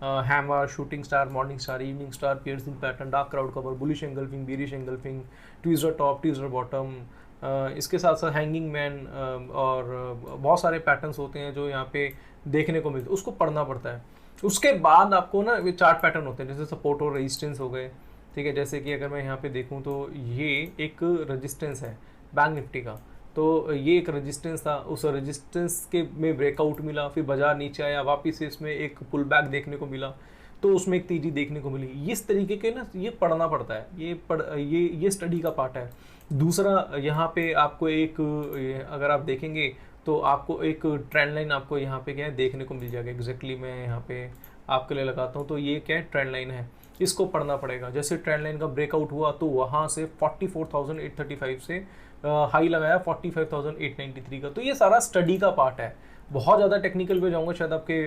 S2: hammer, shooting star, morning star, evening star, piercing pattern, dark crowd cover, bullish engulfing, bearish engulfing, tweezer top, tweezer bottom, इसके साथ साथ हैंगिंग मैन, और बहुत सारे पैटर्न्स होते हैं जो यहाँ पे देखने को मिलते हैं, उसको पढ़ना पड़ता है। उसके बाद आपको ना ये चार्ट पैटर्न होते हैं, जैसे सपोर्ट और रेजिस्टेंस हो गए, ठीक है। जैसे कि अगर मैं यहाँ पे देखूँ तो ये एक रेजिस्टेंस है बैंक निफ्टी का, तो ये एक रेजिस्टेंस था, उस रेजिस्टेंस के में ब्रेकआउट मिला, फिर बाजार नीचे आया, वापस से इसमें एक पुल बैक देखने को मिला, तो उसमें एक तेजी देखने को मिली। इस तरीके के ना ये पढ़ना पड़ता है, ये स्टडी का पार्ट है। दूसरा यहाँ पे आपको एक, अगर आप देखेंगे तो आपको एक ट्रेंड लाइन आपको यहाँ पे क्या है देखने को मिल जाएगा। एग्जैक्टली मैं यहाँ पे आपके लिए लगाता हूँ, तो ये क्या है, ट्रेंड लाइन है, इसको पढ़ना पड़ेगा। जैसे ट्रेंड लाइन का ब्रेकआउट हुआ तो वहाँ से 44,835 से हाई लगाया 45,893 का। तो ये सारा स्टडी का पार्ट है। बहुत ज़्यादा टेक्निकल पे जाऊँगा शायद आपके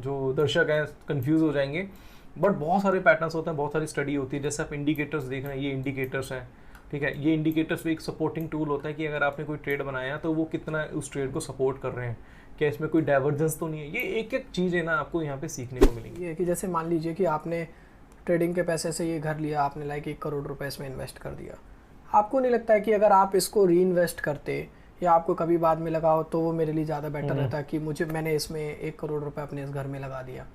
S2: जो दर्शक हैं कंफ्यूज हो जाएंगे, बट बहुत सारे पैटर्न्स होते हैं, बहुत सारी स्टडी होती है। जैसे आप इंडिकेटर्स देख रहे हैं, ये इंडिकेटर्स हैं, ठीक है। ये इंडिकेटर्स भी एक सपोर्टिंग टूल होता है कि अगर आपने कोई ट्रेड बनाया तो वो कितना उस ट्रेड को सपोर्ट कर रहे हैं, क्या इसमें कोई डाइवर्जेंस तो नहीं है। ये एक एक चीज़ है ना आपको यहाँ पे सीखने को मिलेगी।
S1: ये कि जैसे मान लीजिए कि आपने ट्रेडिंग के पैसे से ये घर लिया, आपने लाइक 1 करोड़ रुपए इसमें इन्वेस्ट कर दिया, आपको नहीं लगता है कि अगर आप इसको री इन्वेस्ट करते या आपको कभी बाद में लगाओ तो वो मेरे लिए ज़्यादा बेटर रहता कि मैंने इसमें 1 करोड़ रुपए अपने इस घर में लगा दिया?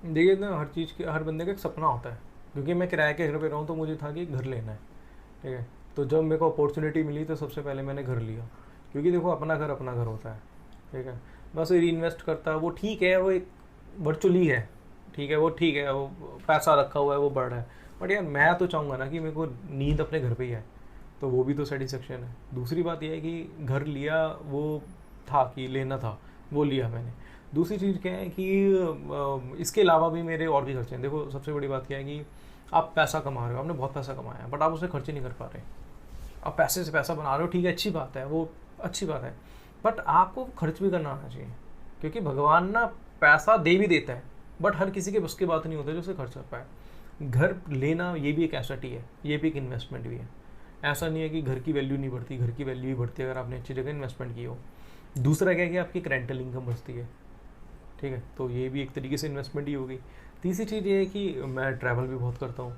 S2: देखिए ना, हर चीज़ के, हर बंदे का एक सपना होता है। क्योंकि मैं किराए के घर पे रहूँ तो मुझे था कि घर लेना है, ठीक है। तो जब मेरे को अपॉर्चुनिटी मिली तो सबसे पहले मैंने घर लिया, क्योंकि देखो अपना घर होता है, ठीक है। बस री इन्वेस्ट करता है, वो ठीक है, वो एक वर्चुअली है, ठीक है, वो ठीक है, वो पैसा रखा हुआ है, वो बढ़ रहा है। बट यार मैं तो चाहूँगा ना कि मेरे को नींद अपने घर पे ही है, तो वो भी तो सेटिस्फेक्शन है। दूसरी बात यह है कि घर लिया, वो था कि लेना था, वो लिया मैंने। दूसरी चीज़ क्या है कि इसके अलावा भी मेरे और भी खर्चे हैं। देखो सबसे बड़ी बात क्या है कि आप पैसा कमा रहे हो, आपने बहुत पैसा कमाया है, बट आप उसे खर्च नहीं कर पा रहे। आप पैसे से पैसा बना रहे हो, ठीक है, अच्छी बात है, वो अच्छी बात है, बट आपको खर्च भी करना आना चाहिए। क्योंकि भगवान ना पैसा दे भी देता है, बट हर किसी के बस की बात नहीं होती जो उसे खर्च कर पाए। घर लेना ये भी एक एसेट ही है, ये भी एक इन्वेस्टमेंट भी है। ऐसा नहीं है कि घर की वैल्यू नहीं बढ़ती, घर की वैल्यू ही बढ़ती है अगर आपने अच्छी जगह इन्वेस्टमेंट की हो। दूसरा क्या है कि आपकी एक रेंटल इनकम बचती है, ठीक है, तो ये भी एक तरीके से इन्वेस्टमेंट ही होगी। तीसरी चीज़ ये है कि मैं ट्रैवल भी बहुत करता हूँ।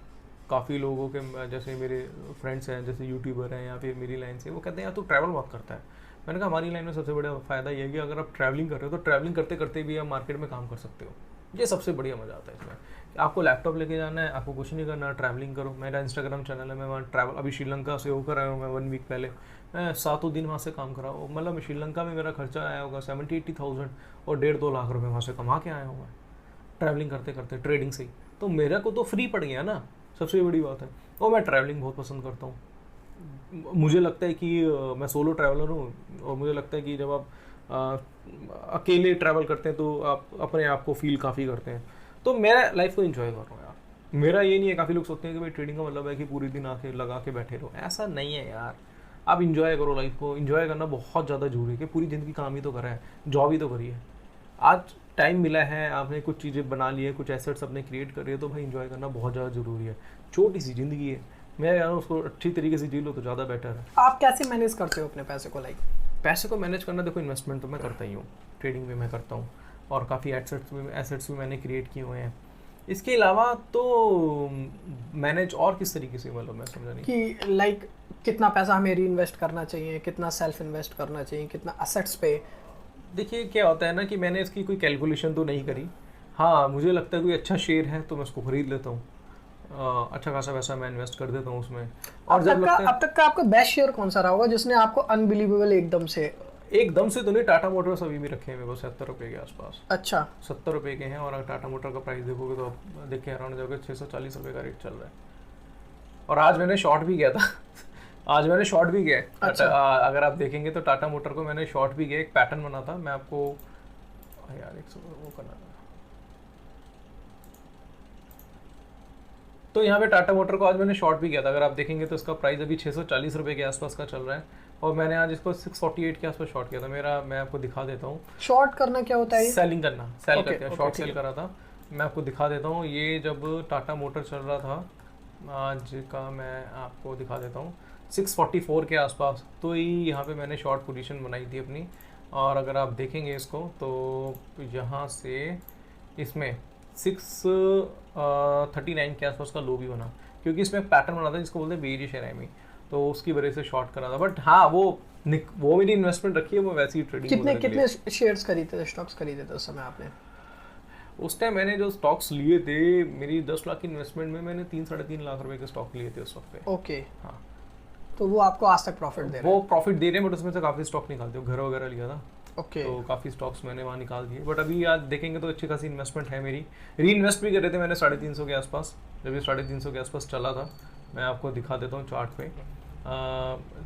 S2: काफ़ी लोगों के, जैसे मेरे फ्रेंड्स हैं, जैसे यूट्यूबर हैं या फिर मेरी लाइन से, वो कहते हैं यार तू ट्रैवल बहुत करता है। मैंने कहा हमारी लाइन में सबसे बड़ा फ़ायदा ये है कि अगर आप ट्रैवलिंग कर रहे हो तो ट्रैवलिंग करते करते भी आप मार्केट में काम कर सकते हो। ये सबसे बढ़िया मज़ा आता है इसमें। आपको लैपटॉप लेके जाना है, आपको कुछ नहीं करना, ट्रैवलिंग करो। मेरा इंस्टाग्राम चैनल है, मैं वहाँ ट्रैवल, अभी श्रीलंका से होकर आया हूँ मैं 1 वीक पहले। मैं 7 दिन वहाँ से काम करा हूँ। मतलब श्रीलंका में मेरा खर्चा आया होगा 70-80,000 और 1.5-2 लाख रुपये वहाँ से कमा के आया हूँ मैं ट्रैवलिंग करते करते, ट्रेडिंग से ही। तो मेरा को तो फ्री पड़ गया ना, सबसे बड़ी बात है। और मैं ट्रैवलिंग बहुत पसंद करता हूँ। मुझे लगता है कि मैं सोलो ट्रैवलर हूँ और मुझे लगता है कि जब आप अकेले ट्रैवल करते हैं तो आप अपने आप को फील काफ़ी करते हैं। तो मैं लाइफ को एंजॉय कर रहा हूँ यार। मेरा ये नहीं है, काफ़ी लोग सोचते हैं कि भाई ट्रेडिंग का मतलब है कि पूरी दिन आके लगा के बैठे रहो। ऐसा नहीं है यार, आप इंजॉय करो लाइफ को। इंजॉय करना बहुत ज़्यादा जरूरी है कि पूरी ज़िंदगी काम ही तो करा है, जॉब ही तो करी है। आज टाइम मिला है, आपने कुछ चीज़ें बना ली है, कुछ एसेट्स अपने क्रिएट कर रही है, तो भाई इंजॉय करना बहुत ज़्यादा ज़रूरी है। छोटी सी ज़िंदगी है, मैं यार उसको अच्छी तरीके से जी लो तो ज़्यादा बेटर है।
S1: आप कैसे मैनेज करते हो अपने पैसे को? लाइक
S2: पैसे को मैनेज करना, देखो इन्वेस्टमेंट तो मैं करता ही हूँ, ट्रेडिंग भी मैं करता हूँ और काफ़ी एसेट्स भी मैंने क्रिएट किए हुए हैं। इसके अलावा तो मैनेज और किस तरीके से, मतलब मैं समझा नहीं
S1: कि लाइक कितना पैसा हमें री इन्वेस्ट करना चाहिए, कितना सेल्फ इन्वेस्ट करना चाहिए, कितना असेट्स पे?
S2: देखिए क्या होता है ना कि मैंने इसकी कोई कैलकुलेशन तो नहीं करी। हाँ, मुझे लगता है कोई अच्छा शेयर है तो मैं उसको खरीद लेता हूँ, अच्छा खासा पैसा मैं इन्वेस्ट कर देता हूँ उसमें। और जब लगता है,
S1: अब तक का आपका बेस्ट शेयर कौन सा रहा होगा जिसने आपको अनबिलीवेबल
S2: एकदम से तो नहीं, टाटा मोटर्स अभी भी रखे हैं मेरे को 70 रुपये के आसपास।
S1: अच्छा,
S2: 70 रुपये के हैं और अगर टाटा मोटर का प्राइस देखोगे तो आप देख के हैरान हो जाओगे, 640 रुपये का रेट चल रहा है। और आज मैंने शॉर्ट भी किया था आज मैंने शॉर्ट भी किया है।
S1: अच्छा।
S2: अगर आप देखेंगे तो टाटा मोटर को मैंने शॉर्ट भी किया, एक पैटर्न बना था। मैं आपको यार एक वो करना था, तो यहाँ पे टाटा मोटर को आज मैंने शॉर्ट भी किया था। अगर आप देखेंगे तो इसका प्राइस अभी 640 रुपये के आसपास का चल रहा है और मैंने आज इसको 648 के आसपास शॉर्ट किया था। मैं आपको दिखा देता हूँ।
S1: शॉर्ट करना क्या होता है?
S2: सेलिंग करना, सेल करते हैं, शॉर्ट
S1: ठीक
S2: सेल करा था। मैं आपको दिखा देता हूँ। ये जब टाटा मोटर चल रहा था आज का, मैं आपको दिखा देता हूँ 644 के आसपास, तो यहाँ पे मैंने शॉर्ट पोजीशन बनाई थी अपनी। और अगर आप देखेंगे इसको तो यहाँ से इसमें 639 के आसपास का लो भी बना, क्योंकि इसमें पैटर्न बना था जिसको बोलते हैं बेरिश एरामी, तो उसकी वजह से शॉर्ट करा था। बट हाँ, वो मेरी इन्वेस्टमेंट रखी है, वो वैसी ट्रेडिंग।
S1: कितने शेयर्स खरीदे थे, स्टॉक्स खरीदे थे उस समय आपने?
S2: उस टाइम मैंने जो स्टॉक्स लिए थे, मेरी 10 लाख की इन्वेस्टमेंट में मैंने 3-3.5 लाख रुपए के स्टॉक लिए थे उस वक्त पे।
S1: ओके,
S2: हाँ,
S1: तो वो आपको आज तक प्रॉफिट दे रहे हैं?
S2: वो प्रॉफिट दे रहे हैं, बट उसमें से काफ़ी स्टॉक निकालते हो, घर वगैरह लिया था।
S1: ओके,
S2: तो काफ़ी स्टॉक्स मैंने वहाँ निकाल दिए। बट अभी आज देखेंगे तो अच्छी खासी इन्वेस्टमेंट है मेरी। री इन्वेस्ट भी कर रहे थे मैंने 350 के आसपास, जब ये 350 के आसपास चला था। मैं आपको दिखा देता हूँ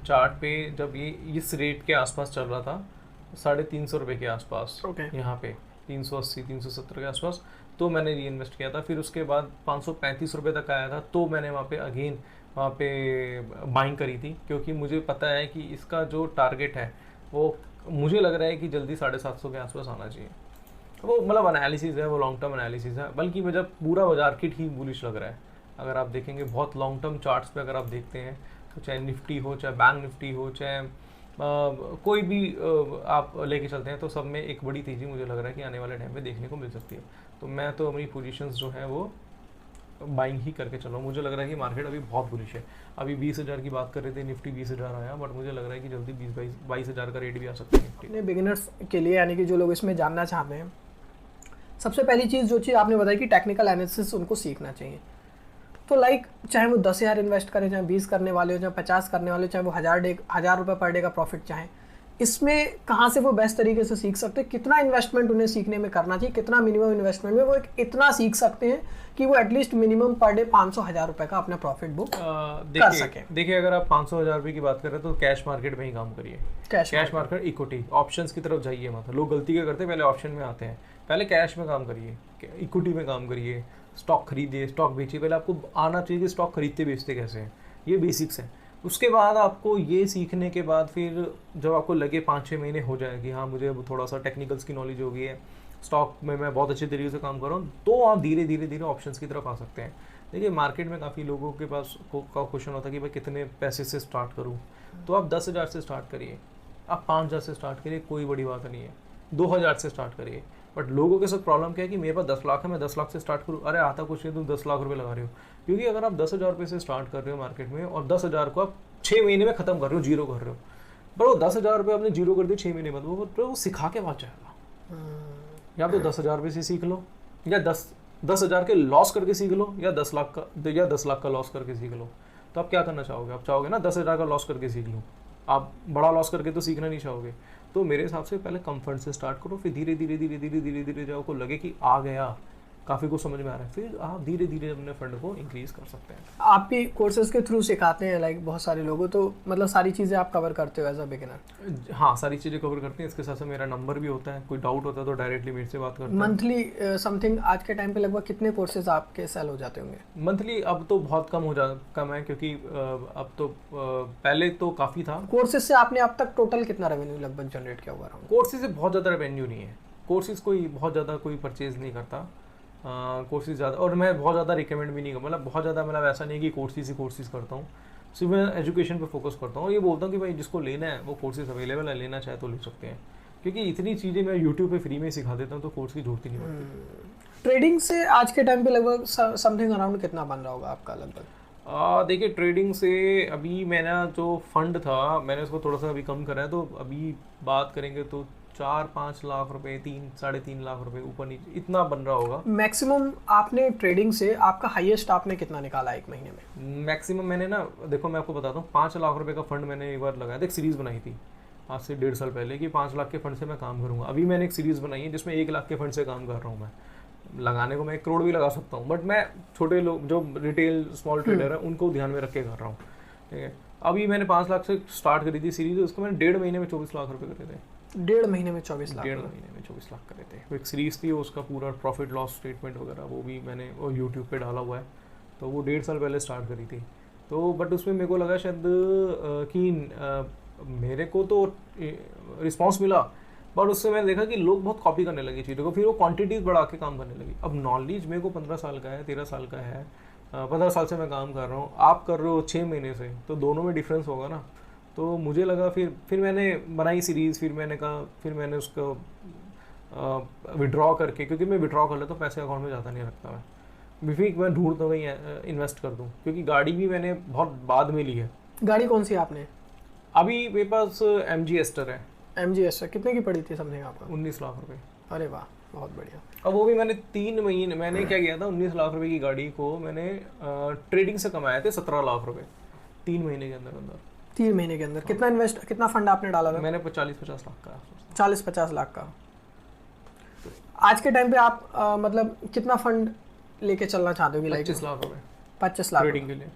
S2: चार्ट पे जब ये इस रेट के आसपास चल रहा था 350 रुपये के आसपास, यहाँ पे 380-370 के आसपास, तो मैंने री इन्वेस्ट किया था। फिर उसके बाद 535 रुपये तक आया था, तो मैंने वहाँ पे बाइंग करी थी, क्योंकि मुझे पता है कि इसका जो टारगेट है वो मुझे लग रहा है कि जल्दी 750 के आसपास आना चाहिए। वो मतलब एनालिसिस है, वो लॉन्ग टर्म एनालिसिस है, बल्कि मुझे पूरा बाजार किट ही बुलिश लग रहा है। अगर आप देखेंगे बहुत लॉन्ग टर्म चार्ट्स पे अगर आप देखते हैं तो चाहे निफ्टी हो, चाहे बैंक निफ्टी हो, चाहे कोई भी आप लेके चलते हैं, तो सब में एक बड़ी तेज़ी मुझे लग रहा है कि आने वाले टाइम में देखने को मिल सकती है। तो मैं तो अपनी पोजीशंस जो हैं वो बाइंग ही करके चल रहा हूँ। मुझे लग रहा है कि मार्केट अभी बहुत बुलिश है। अभी 20,000 की बात कर रहे थे, निफ्टी 20,000 आया, बट मुझे लग रहा है कि जल्दी 22,000 का रेट भी आ सकता है निफ्टी।
S1: अपने बिगिनर्स के लिए, यानी कि जो लोग इसमें जानना चाहते हैं, सबसे पहली चीज़ जो चीज़ आपने बताई कि टेक्निकल एनालिसिस उनको सीखना चाहिए। तो लाइक चाहे वो 10,000 इन्वेस्ट करें, चाहे 20 करने वाले हो, चाहे 50 करने वाले हो, चाहे वो 1,000 रुपये पर डे का प्रॉफिट चाहें, इसमें कहाँ से वो बेस्ट तरीके से सीख सकते हैं? कितना इन्वेस्टमेंट उन्हें सीखने में करना चाहिए? कितना मिनिमम इन्वेस्टमेंट में वो इतना सीख सकते हैं कि वो एटलीस्ट मिनिमम पर डे 500-1,000 रुपये का अपना प्रॉफिट बुक कर सकें?
S2: देखिए, अगर आप 500,000 रुपये की बात कर रहे हैं तो कैश मार्केट में ही काम करिए। कैश मार्केट, इक्विटी, ऑप्शंस की तरफ जाइए मत। लोग गलती क्या करते हैं, पहले ऑप्शन में आते हैं, पहले कैश में काम करिए, इक्विटी में काम करिए, स्टॉक खरीदिए, स्टॉक बेचिए। पहले आपको आना चाहिए कि स्टॉक खरीदते बेचते कैसे हैं, ये बेसिक्स हैं। उसके बाद आपको ये सीखने के बाद फिर जब आपको लगे 5-6 महीने हो जाए कि हाँ मुझे थोड़ा सा टेक्निकल्स की नॉलेज हो गई है, स्टॉक में मैं बहुत अच्छे तरीके से काम कर रहा हूँ, तो आप धीरे धीरे ऑप्शंस की तरफ आ सकते हैं। देखिए, मार्केट में काफ़ी लोगों के पास का क्वेश्चन होता है कि भाई कितने पैसे से स्टार्ट करूँ, तो आप 10,000 से स्टार्ट करिए, आप 5,000 से स्टार्ट करिए, कोई बड़ी बात नहीं है, 2,000 से स्टार्ट करिए। बट लोगों के साथ प्रॉब्लम क्या है कि मेरे पास 10 लाख है, मैं 10 लाख से स्टार्ट करूँ, अरे आता कुछ नहीं, तुम 10 लाख रुपये लगा रहे हो। क्योंकि अगर आप 10,000 रुपये से स्टार्ट कर रहे हो मार्केट में और 10,000 को आप 6 महीने में ख़त्म कर रहे हो, जीरो कर रहे हो, पर वो 10,000 रुपये आपने जीरो कर दिए 6 महीने बाद, वो सिखा के बाद जाएगा। या तो 10,000 रुपये से सीख लो, या 10,000 के लॉस करके सीख लो, या 10 लाख का लॉस करके सीख लो। तो आप क्या करना चाहोगे? आप चाहोगे ना 10,000 का लॉस करके सीख लूँ, आप बड़ा लॉस करके तो सीखना नहीं चाहोगे। तो मेरे हिसाब से पहले कंफर्ट से स्टार्ट करो, फिर धीरे धीरे धीरे धीरे धीरे धीरे जब आपको लगे कि आ गया, काफ़ी कुछ समझ में आ रहा है, फिर आप धीरे धीरे अपने फंड को इंक्रीज कर सकते हैं।
S1: आप भी कोर्सेज के थ्रू सिखाते हैं लाइक बहुत सारे लोगों, तो मतलब सारी चीज़ें आप कवर करते हो एज अ बिगिनर?
S2: हाँ, सारी चीज़ें कवर करते हैं। इसके साथ साथ मेरा नंबर भी होता है, कोई डाउट होता है तो डायरेक्टली मेरे से बात करते हैं।
S1: मंथली समथिंग आज के टाइम पे लगभग कितने कोर्सेज आपके सेल हो जाते होंगे?
S2: मंथली अब तो बहुत कम है, क्योंकि अब तो पहले तो काफ़ी था।
S1: कोर्सेज से आपने अब तक टोटल कितना रेवेन्यू लगभग जनरेट किया हुआ?
S2: कोर्सेज से बहुत ज़्यादा रेवेन्यू नहीं है, कोर्सेज कोई बहुत ज़्यादा कोई परचेज नहीं करता कोर्सेज ज़्यादा, और मैं बहुत ज़्यादा रिकमेंड भी नहीं करता, मतलब बहुत ज़्यादा, मतलब ऐसा नहीं है कि कोर्सेज करता हूँ, सिर्फ मैं एजुकेशन पे फोकस करता हूँ। ये बोलता हूँ कि भाई जिसको लेना है वो कोर्सेज अवेलेबल है, लेना चाहे तो ले सकते हैं, क्योंकि इतनी चीज़ें मैं यूट्यूब पे फ्री में सिखा देता हूँ, तो कोर्स की जरूरत ही नहीं पड़ती।
S1: ट्रेडिंग से आज के टाइम पे लगभग समथिंग अराउंड कितना बन रहा होगा आपका लगभग?
S2: देखिए, ट्रेडिंग से अभी मेरा जो फंड था मैंने उसको थोड़ा सा अभी कम करा है, तो अभी बात करेंगे तो 4-5 लाख रुपए, 3-3.5 लाख रुपए ऊपर नीचे इतना बन रहा होगा।
S1: मैक्सिमम आपने ट्रेडिंग से आपका हाईएस्ट आपने कितना निकाला एक महीने में?
S2: मैक्सिमम मैंने ना, देखो मैं आपको बताता हूँ, 5 लाख रुपए का फंड मैंने एक बार लगाया था। एक सीरीज़ बनाई थी आज से 1.5 साल पहले कि 5 लाख के फंड से मैं काम करूँगा। अभी मैंने एक सीरीज़ बनाई है जिसमें 1 लाख के फंड से काम कर रहा हूँ मैं। लगाने को मैं 1 करोड़ भी लगा सकता हूँ, बट मैं छोटे लोग जो रिटेल स्मॉल ट्रेडर है उनको ध्यान में रख के कर रहा हूँ, ठीक है। अभी मैंने 5 लाख से स्टार्ट करी थी सीरीज, उसको मैंने 1.5 महीने में 24 लाख रुपए करे थे।
S1: 1.5 महीने में 24 लाख?
S2: 1.5 महीने में 24 लाख करे थे। वो एक सीरीज थी, उसका पूरा प्रॉफिट लॉस स्टेटमेंट वगैरह वो भी मैंने वो यूट्यूब पे डाला हुआ है, तो वो 1.5 साल पहले स्टार्ट करी थी। तो बट उसमें मेरे को लगा शायद कि मेरे को तो रिस्पॉन्स मिला, बट उससे मैंने देखा कि लोग बहुत कॉपी करने लगे चीज़ों को, फिर वो क्वांटिटीज बढ़ा के काम करने लगी। अब नॉलेज मेरे को 15 साल का है, 13 साल का है, 15 साल से मैं काम कर रहा हूँ, आप कर रहे हो 6 महीने से, तो दोनों में डिफरेंस होगा ना। तो मुझे लगा, फिर मैंने बनाई सीरीज़, फिर मैंने कहा, फिर मैंने उसको विड्रॉ करके, क्योंकि मैं विड्रॉ कर लेता हूँ, पैसे अकाउंट में ज़्यादा नहीं रखता मैं ढूंढता हूँ कहीं इन्वेस्ट कर दूँ, क्योंकि गाड़ी भी मैंने बहुत बाद में ली है।
S1: गाड़ी कौन सी आपने?
S2: अभी मेरे पास MG एस्टर है।
S1: MG एस्टर कितने की पड़ी थी समथिंग आपका?
S2: 19 लाख रुपए।
S1: अरे वाह, बहुत बढ़िया।
S2: अब वो भी मैंने 3 महीने, मैंने क्या किया था, 19 लाख रुपए की गाड़ी को मैंने ट्रेडिंग से कमाए थे 17 लाख रुपए 3 महीने के अंदर।
S1: 3 महीने के अंदर कितना फंड आपने डाला था?
S2: मैंने 40-50 लाख का।
S1: 40-50 लाख का। आज के टाइम पे आप मतलब कितना फंड लेके चलना चाहते हो?
S2: 25 लाख रुपए
S1: 25 लाख
S2: ट्रेडिंग के लिए।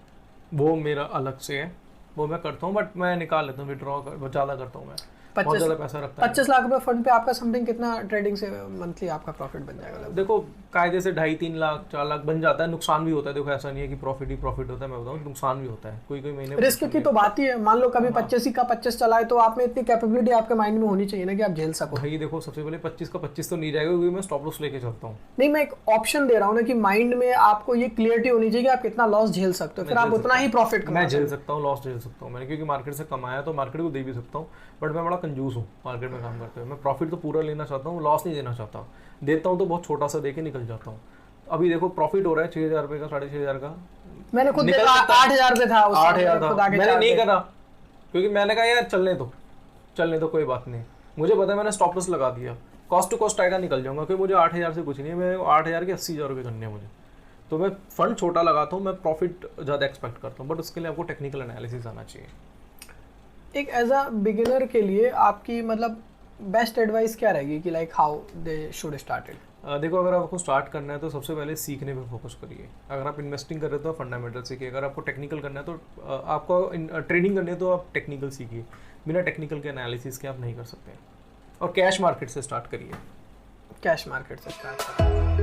S2: वो मेरा अलग से है, वो मैं करता हूँ, बट मैं निकाल लेता हूँ, विड्रॉ ज़्यादा करता हूँ मैं, बहुत ज़्यादा पैसा रखता है।
S1: 25 लाख रुपए फंड पे आपका समथिंग कितना ट्रेडिंग से मंथली आपका प्रॉफिट बन जाएगा?
S2: देखो कायदे से 2.5-3 लाख 4 लाख बन जाता है। नुकसान भी होता है, देखो ऐसा नहीं है कि प्रॉफिट ही प्रॉफिट होता है, मैं बताऊँ नुकसान भी होता है कोई महीने।
S1: रिस्क की तो बात ही है, मान लो कभी 25 का 25 चला है, तो आप में इतनी कैपेबिलिटी आपके माइंड में होनी चाहिए ना कि आप झेल सको।
S2: भाई देखो, सबसे पहले 25 का 25 तो नहीं जाएगा, क्योंकि मैं स्टॉप लॉस लेके चलता हूँ।
S1: नहीं, मैं एक ऑप्शन दे रहा हूँ ना कि माइंड में आपको ये क्लियरिटी होनी चाहिए कि आप कितना लॉस झेल सकते हो, फिर आप उतना ही प्रॉफिट
S2: मैं झेल सकता हूँ, लॉस झेल सकता हूँ मैंने, क्योंकि मार्केट से कमाया तो मार्केट को दे भी सकता हूँ, बट मैं बड़ा कंजूस हूँ मार्केट में काम करते हुए। मैं प्रॉफिट तो पूरा लेना चाहता हूँ, लॉस नहीं देना चाहता। देता हूँ तो बहुत छोटा सा देके निकल जाता हूँ। अभी देखो प्रॉफिट हो रहा है 6,000 रुपये का, 6,500 का।
S1: मैंने खुद 8,000 रुपये था,
S2: 8,000 था, मैंने नहीं करा, क्योंकि मैंने कहा यार चलने तो कोई बात नहीं। मुझे पता है मैंने स्टॉप लॉस लगा दिया, कॉस्ट टू कॉस्ट आएगा, निकल जाऊंगा, क्योंकि मुझे 8,000 से कुछ नहीं है, मैं 8,000 के 80,000 रुपये करने हैं मुझे। तो मैं फंड छोटा लगाता हूँ, मैं प्रॉफिट ज़्यादा एक्सपेक्ट करता हूँ, बट उसके लिए आपको टेक्निकल एनालिसिस आना चाहिए।
S1: एक एज अ बिगिनर के लिए आपकी मतलब बेस्ट एडवाइस क्या रहेगी कि like how they should start it?
S2: देखो, अगर आपको स्टार्ट करना है तो सबसे पहले सीखने पे फोकस करिए। अगर आप इन्वेस्टिंग कर रहे हो तो फंडामेंटल सीखिए, अगर आपको टेक्निकल करना है तो आपको ट्रेडिंग करनी है तो आप टेक्निकल सीखिए। बिना टेक्निकल के एनालिसिस के आप नहीं कर सकते। और कैश मार्केट से स्टार्ट करिए।
S1: कैश मार्केट से स्टार्ट